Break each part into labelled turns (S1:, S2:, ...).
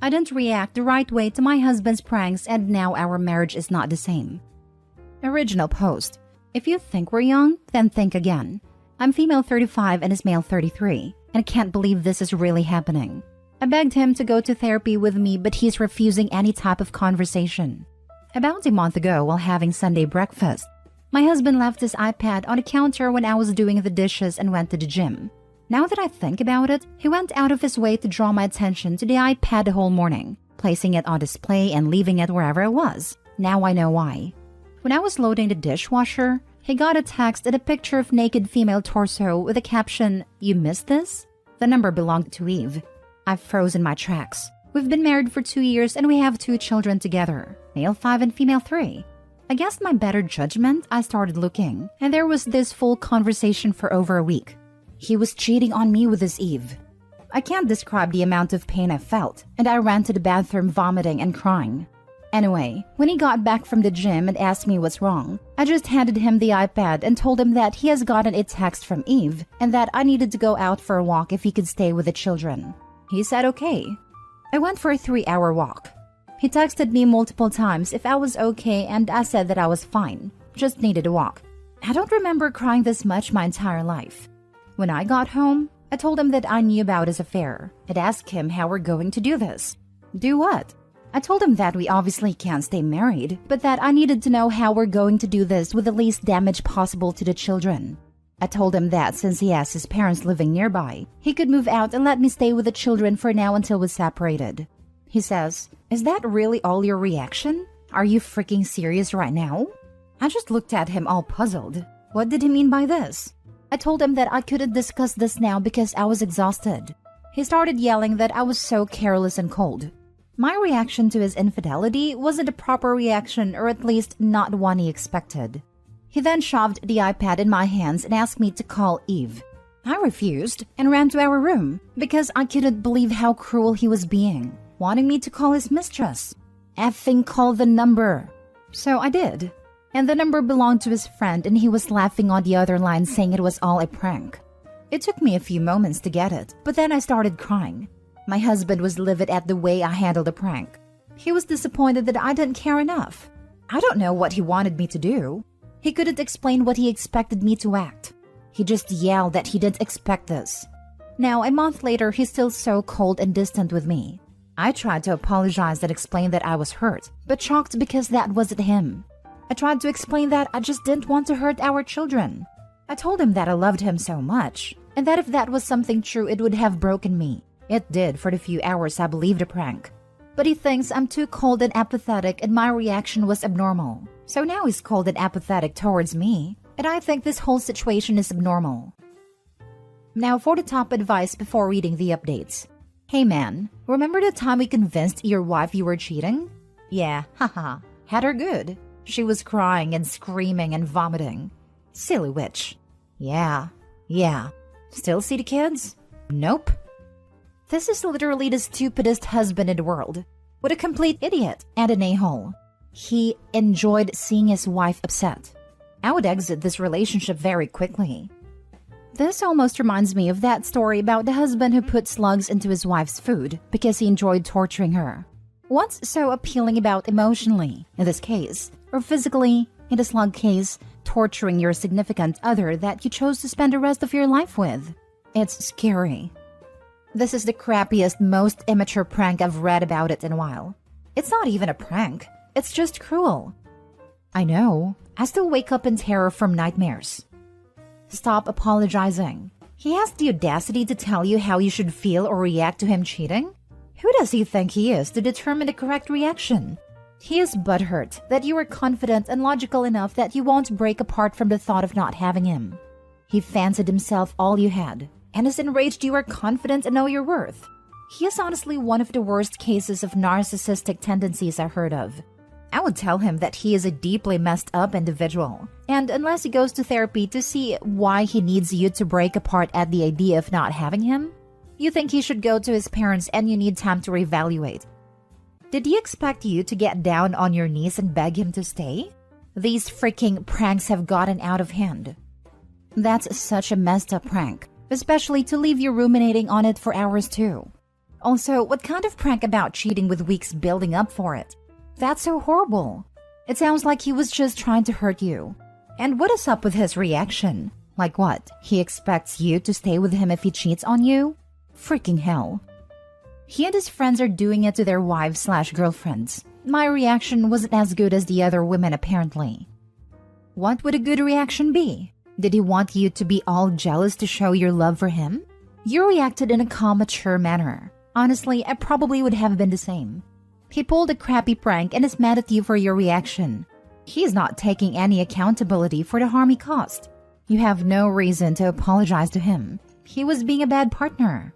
S1: I didn't react the right way to my husband's pranks and now our marriage is not the same. Original post. If you think we're young, then think again. I'm female 35 and is male 33, and I can't believe this is really happening. I begged him to go to therapy with me, but he's refusing any type of conversation. About a month ago, while having Sunday breakfast, my husband left his iPad on the counter when I was doing the dishes and went to the gym. Now that I think about it, he went out of his way to draw my attention to the iPad the whole morning, placing it on display and leaving it wherever it was. Now I know why. When I was loading the dishwasher, he got a text and a picture of naked female torso with a caption, "You missed this?" The number belonged to Eve. I've frozen my tracks. We've been married for 2 years and we have 2 children together, male 5 and female 3. Against my better judgment, I started looking, and there was this full conversation for over a week. He was cheating on me with his Eve. I can't describe the amount of pain I felt, and I ran to the bathroom vomiting and crying. Anyway, when he got back from the gym and asked me what's wrong, I just handed him the iPad and told him that he has gotten a text from Eve and that I needed to go out for a walk if he could stay with the children. He said okay. I went for a 3-hour walk. He texted me multiple times if I was okay and I said that I was fine, just needed a walk. I don't remember crying this much my entire life. When I got home, I told him that I knew about his affair and asked him how we're going to do this. Do what? I told him that we obviously can't stay married, but that I needed to know how we're going to do this with the least damage possible to the children. I told him that since he has his parents living nearby, he could move out and let me stay with the children for now until we're separated. He says, "Is that really all your reaction? Are you freaking serious right now?" I just looked at him all puzzled. What did he mean by this? I told him that I couldn't discuss this now because I was exhausted. He started yelling that I was so careless and cold. My reaction to his infidelity wasn't a proper reaction, or at least not one he expected. He then shoved the iPad in my hands and asked me to call Eve. I refused and ran to our room because I couldn't believe how cruel he was being, wanting me to call his mistress. Effing call the number. So I did. And the number belonged to his friend and he was laughing on the other line saying it was all a prank. It took me a few moments to get it, but then I started crying. My husband was livid at the way I handled the prank. He was disappointed that I didn't care enough. I don't know what he wanted me to do. He couldn't explain what he expected me to act. He just yelled that he didn't expect this. Now, a month later, he's still so cold and distant with me. I tried to apologize and explain that I was hurt, but shocked because that wasn't him. I tried to explain that I just didn't want to hurt our children. I told him that I loved him so much, and that if that was something true, it would have broken me. It did for the few hours I believed the prank. But he thinks I'm too cold and apathetic and my reaction was abnormal. So now he's cold and apathetic towards me, and I think this whole situation is abnormal. Now for the top advice before reading the updates. Hey man, remember the time we convinced your wife you were cheating? Yeah, haha, had her good. She was crying and screaming and vomiting. Silly witch. Yeah. Still see the kids? Nope. This is literally the stupidest husband in the world. What a complete idiot and an a-hole. He enjoyed seeing his wife upset. I would exit this relationship very quickly. This almost reminds me of that story about the husband who put slugs into his wife's food because he enjoyed torturing her. What's so appealing about emotionally, in this case, or physically, in the slug case, torturing your significant other that you chose to spend the rest of your life with? It's scary. This is the crappiest, most immature prank I've read about it in a while. It's not even a prank. It's just cruel. I know. I still wake up in terror from nightmares. Stop apologizing. He has the audacity to tell you how you should feel or react to him cheating? Who does he think he is to determine the correct reaction? He is butthurt that you are confident and logical enough that you won't break apart from the thought of not having him. He fancied himself all you had, and is enraged you are confident and know your worth. He is honestly one of the worst cases of narcissistic tendencies I heard of. I would tell him that he is a deeply messed up individual, and unless he goes to therapy to see why he needs you to break apart at the idea of not having him, you think he should go to his parents and you need time to reevaluate. Did he expect you to get down on your knees and beg him to stay? These freaking pranks have gotten out of hand. That's such a messed up prank, especially to leave you ruminating on it for hours too. Also, what kind of prank about cheating with weeks building up for it? That's so horrible. It sounds like he was just trying to hurt you. And what is up with his reaction? Like what? He expects you to stay with him if he cheats on you? Freaking hell. He and his friends are doing it to their wives/girlfriends. My reaction wasn't as good as the other women apparently. What would a good reaction be? Did he want you to be all jealous to show your love for him? You reacted in a calm, mature manner. Honestly, I probably would have been the same. He pulled a crappy prank and is mad at you for your reaction. He is not taking any accountability for the harm he caused. You have no reason to apologize to him. He was being a bad partner.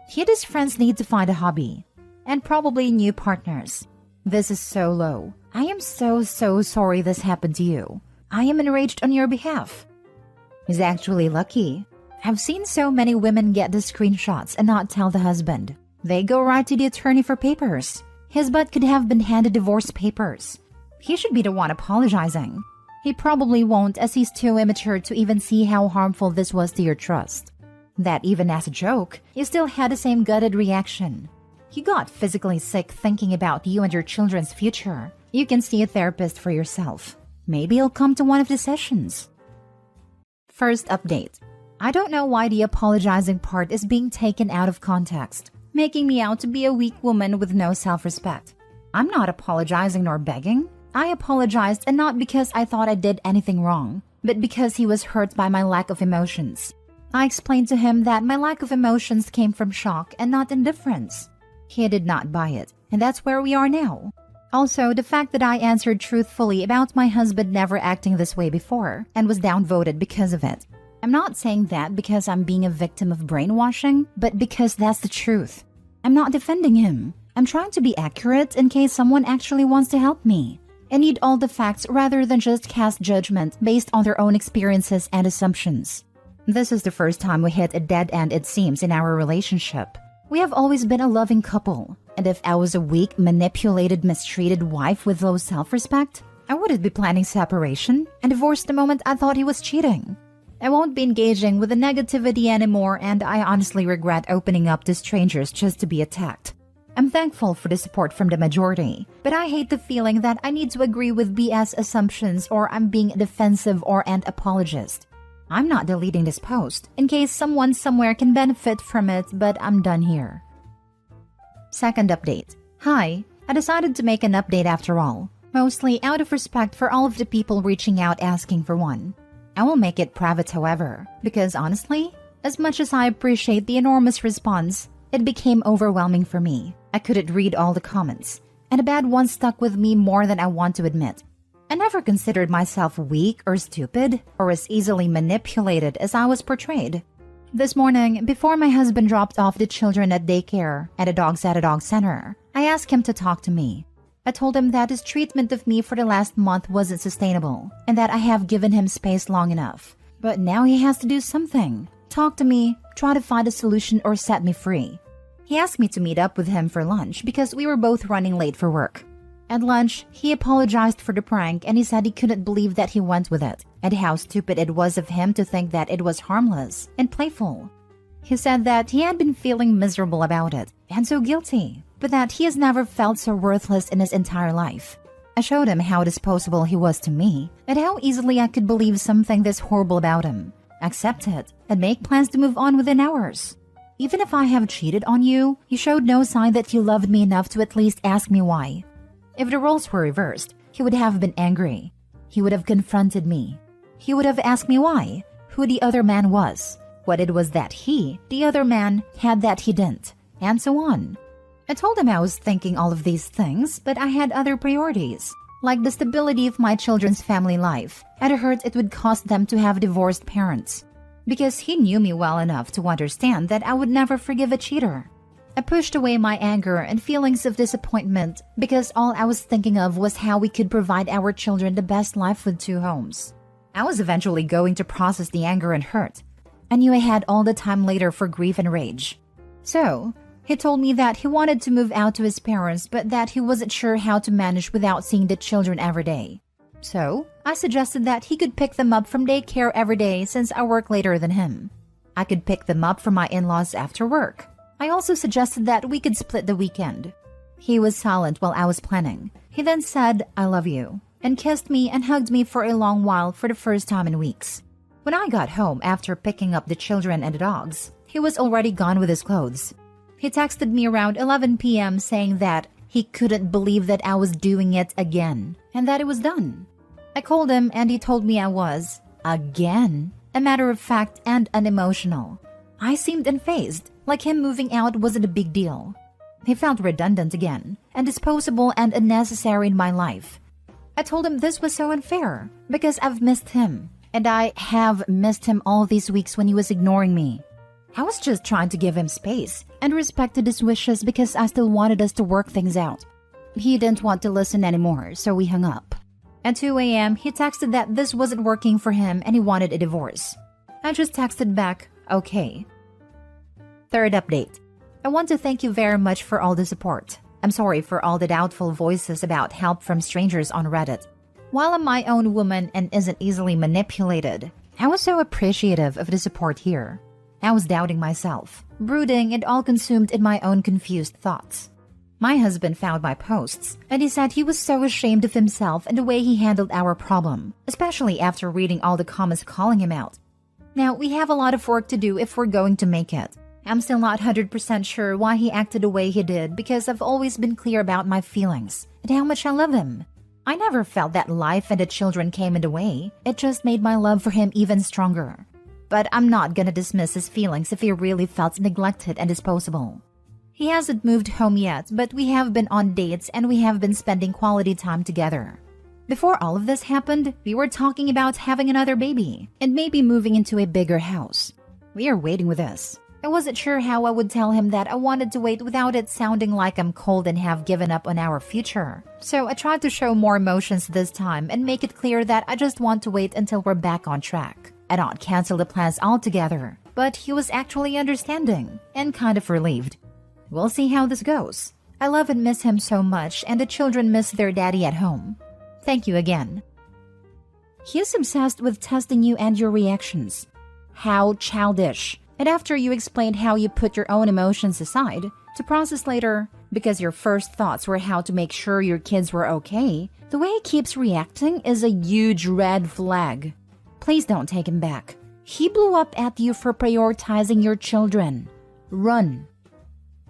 S1: He and his friends need to find a hobby. And probably new partners. This is so low. I am so sorry this happened to you. I am enraged on your behalf. He's actually lucky. I've seen so many women get the screenshots and not tell the husband. They go right to the attorney for papers. His butt could have been handed divorce papers. He should be the one apologizing. He probably won't, as he's too immature to even see how harmful this was to your trust. That even as a joke, you still had the same gutted reaction. You got physically sick thinking about you and your children's future. You can see a therapist for yourself. Maybe he'll come to one of the sessions. First update. I don't know why the apologizing part is being taken out of context, making me out to be a weak woman with no self-respect. I'm not apologizing nor begging. I apologized, and not because I thought I did anything wrong, but because he was hurt by my lack of emotions. I explained to him that my lack of emotions came from shock and not indifference. He did not buy it, and that's where we are now. Also, the fact that I answered truthfully about my husband never acting this way before and was downvoted because of it. I'm not saying that because I'm being a victim of brainwashing, but because that's the truth. I'm not defending him. I'm trying to be accurate in case someone actually wants to help me. I need all the facts rather than just cast judgment based on their own experiences and assumptions. This is the first time we hit a dead end, it seems, in our relationship. We have always been a loving couple, and if I was a weak, manipulated, mistreated wife with low self-respect, I wouldn't be planning separation and divorce the moment I thought he was cheating. I won't be engaging with the negativity anymore, and I honestly regret opening up to strangers just to be attacked. I'm thankful for the support from the majority, but I hate the feeling that I need to agree with BS assumptions or I'm being defensive or an apologist. I'm not deleting this post in case someone somewhere can benefit from it, but I'm done here. Second update. Hi, I decided to make an update after all, mostly out of respect for all of the people reaching out asking for one. I will make it private however, because honestly, as much as I appreciate the enormous response, it became overwhelming for me. I couldn't read all the comments, and a bad one stuck with me more than I want to admit. I never considered myself weak or stupid or as easily manipulated as I was portrayed. This morning, before my husband dropped off the children at daycare and the dogs at a dog center, I asked him to talk to me. I told him that his treatment of me for the last month wasn't sustainable and that I have given him space long enough. But now he has to do something. Talk to me, try to find a solution, or set me free. He asked me to meet up with him for lunch because we were both running late for work. At lunch, he apologized for the prank and he said he couldn't believe that he went with it and how stupid it was of him to think that it was harmless and playful. He said that he had been feeling miserable about it and so guilty, but that he has never felt so worthless in his entire life. I showed him how disposable he was to me and how easily I could believe something this horrible about him, accept it, and make plans to move on within hours. Even if I have cheated on you, you showed no sign that you loved me enough to at least ask me why. If the roles were reversed, he would have been angry. He would have confronted me. He would have asked me why, who the other man was, what it was that he, the other man, had that he didn't, and so on. I told him I was thinking all of these things, but I had other priorities, like the stability of my children's family life, and I heard it would cost them to have divorced parents. Because he knew me well enough to understand that I would never forgive a cheater. I pushed away my anger and feelings of disappointment because all I was thinking of was how we could provide our children the best life with 2 homes. I was eventually going to process the anger and hurt. I knew I had all the time later for grief and rage. So, he told me that he wanted to move out to his parents but that he wasn't sure how to manage without seeing the children every day. So, I suggested that he could pick them up from daycare every day since I work later than him. I could pick them up from my in-laws after work. I also suggested that we could split the weekend. He was silent while I was planning. He then said, "I love you," and kissed me and hugged me for a long while for the first time in weeks. When I got home after picking up the children and the dogs, he was already gone with his clothes. He texted me around 11 p.m. saying that he couldn't believe that I was doing it again and that it was done. I called him and he told me I was, again, a matter of fact and unemotional. I seemed unfazed, like him moving out wasn't a big deal. He felt redundant again and disposable and unnecessary in my life. I told him this was so unfair because I've missed him, and I have missed him all these weeks when he was ignoring me. I was just trying to give him space and respected his wishes because I still wanted us to work things out. He didn't want to listen anymore, so we hung up. At 2 a.m., he texted that this wasn't working for him and he wanted a divorce. I just texted back, okay. Third update. I want to thank you very much for all the support. I'm sorry for all the doubtful voices about help from strangers on Reddit. While I'm my own woman and isn't easily manipulated, I was so appreciative of the support here. I was doubting myself, brooding and all consumed in my own confused thoughts. My husband found my posts, and he said he was so ashamed of himself and the way he handled our problem, especially after reading all the comments calling him out. Now, we have a lot of work to do if we're going to make it. I'm still not 100% sure why he acted the way he did because I've always been clear about my feelings and how much I love him. I never felt that life and the children came in the way. It just made my love for him even stronger. But I'm not gonna dismiss his feelings if he really felt neglected and disposable. He hasn't moved home yet, but we have been on dates and we have been spending quality time together. Before all of this happened, we were talking about having another baby and maybe moving into a bigger house. We are waiting with this. I wasn't sure how I would tell him that I wanted to wait without it sounding like I'm cold and have given up on our future. So I tried to show more emotions this time and make it clear that I just want to wait until we're back on track. I don't cancel the plans altogether, but he was actually understanding and kind of relieved. We'll see how this goes. I love and miss him so much, and the children miss their daddy at home. Thank you again. He is obsessed with testing you and your reactions. How childish. And after you explained how you put your own emotions aside to process later, because your first thoughts were how to make sure your kids were okay, the way he keeps reacting is a huge red flag. Please don't take him back. He blew up at you for prioritizing your children. Run.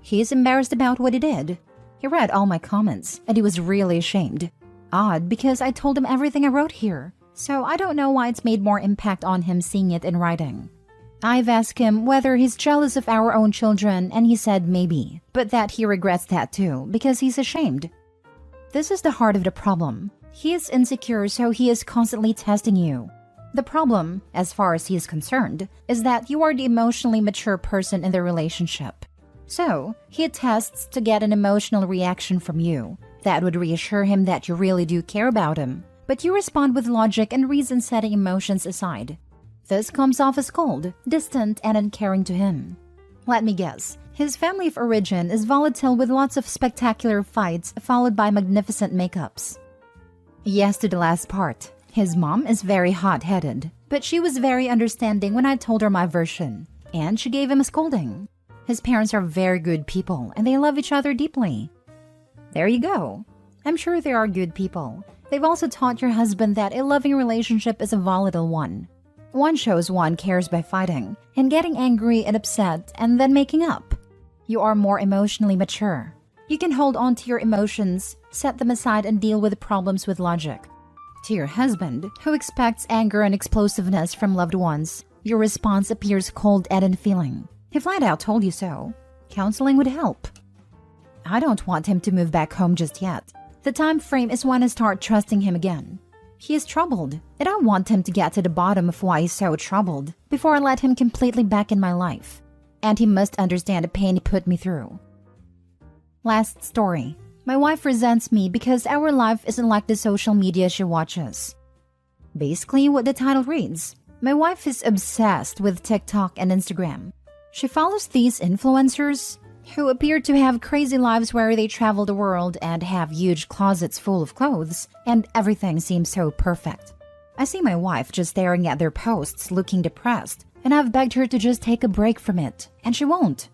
S1: He's embarrassed about what he did. He read all my comments, and he was really ashamed. Odd, because I told him everything I wrote here, so I don't know why it's made more impact on him seeing it in writing. I've asked him whether he's jealous of our own children, and he said maybe, but that he regrets that too, because he's ashamed. This is the heart of the problem. He is insecure, so he is constantly testing you. The problem, as far as he is concerned, is that you are the emotionally mature person in the relationship. So, he tests to get an emotional reaction from you that would reassure him that you really do care about him, but you respond with logic and reason, setting emotions aside. This comes off as cold, distant, and uncaring to him. Let me guess, his family of origin is volatile with lots of spectacular fights followed by magnificent makeups. Yes to the last part. His mom is very hot-headed, but she was very understanding when I told her my version, and she gave him a scolding. His parents are very good people, and they love each other deeply. There you go. I'm sure they are good people. They've also taught your husband that a loving relationship is a volatile one. One shows one cares by fighting, and getting angry and upset, and then making up. You are more emotionally mature. You can hold on to your emotions, set them aside, and deal with problems with logic. To your husband, who expects anger and explosiveness from loved ones, your response appears cold and unfeeling. He flat out told you so. Counseling would help. I don't want him to move back home just yet. The time frame is when I start trusting him again. He is troubled, and I want him to get to the bottom of why he's so troubled before I let him completely back in my life. And he must understand the pain he put me through. Last story. My wife resents me because our life isn't like the social media she watches. Basically what the title reads. My wife is obsessed with TikTok and Instagram. She follows these influencers who appear to have crazy lives where they travel the world and have huge closets full of clothes, and everything seems so perfect. I see my wife just staring at their posts looking depressed, and I've begged her to just take a break from it, and she won't.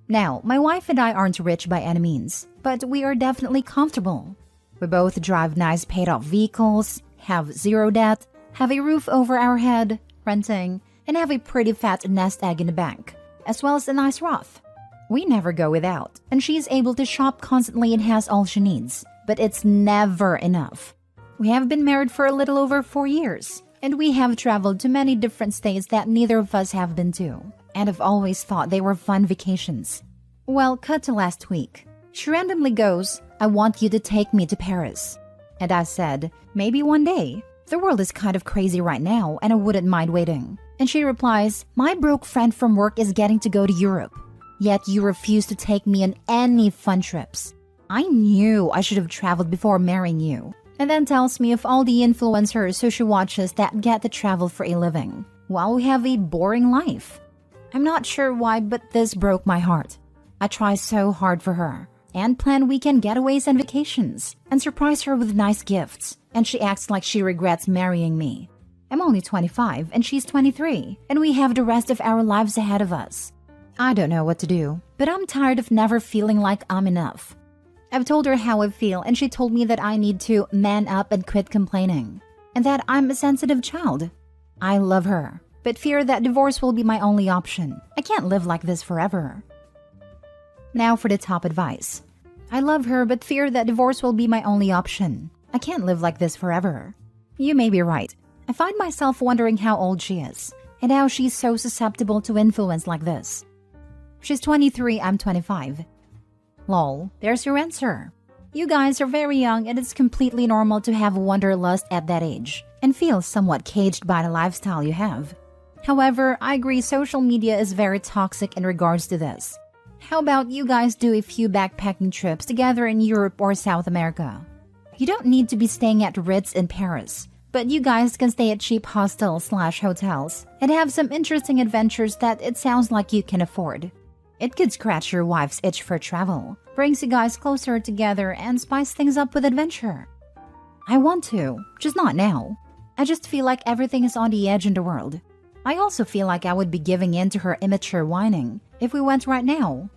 S1: Now, my wife and I aren't rich by any means, but we are definitely comfortable. We both drive nice paid-off vehicles, have zero debt, have a roof over our head, renting, and have a pretty fat nest egg in the bank, as well as a nice Roth. We never go without, and she is able to shop constantly and has all she needs, but it's never enough. We have been married for a little over 4 years, and we have traveled to many different states that neither of us have been to, and have always thought they were fun vacations. Well, cut to last week. She randomly goes, "I want you to take me to Paris." And I said, "Maybe one day. The world is kind of crazy right now, and I wouldn't mind waiting." And she replies, "My broke friend from work is getting to go to Europe. Yet you refuse to take me on any fun trips. I knew I should have traveled before marrying you." And then tells me of all the influencers who she watches that get to travel for a living, while we have a boring life. I'm not sure why, but this broke my heart. I try so hard for her, and plan weekend getaways and vacations, and surprise her with nice gifts, and she acts like she regrets marrying me. I'm only 25 and she's 23, and we have the rest of our lives ahead of us. I don't know what to do, but I'm tired of never feeling like I'm enough. I've told her how I feel, and she told me that I need to man up and quit complaining, and that I'm a sensitive child. I love her, but fear that divorce will be my only option. I can't live like this forever. Now for the top advice. I love her, but fear that divorce will be my only option. I can't live like this forever. You may be right. I find myself wondering how old she is, and how she's so susceptible to influence like this. She's 23, I'm 25. Lol, there's your answer. You guys are very young, and it's completely normal to have wanderlust at that age, and feel somewhat caged by the lifestyle you have. However, I agree social media is very toxic in regards to this. How about you guys do a few backpacking trips together in Europe or South America? You don't need to be staying at Ritz in Paris, but you guys can stay at cheap hostels/hotels and have some interesting adventures that it sounds like you can afford. It could scratch your wife's itch for travel, brings you guys closer together, and spice things up with adventure. I want to, just not now. I just feel like everything is on the edge in the world. I also feel like I would be giving in to her immature whining if we went right now.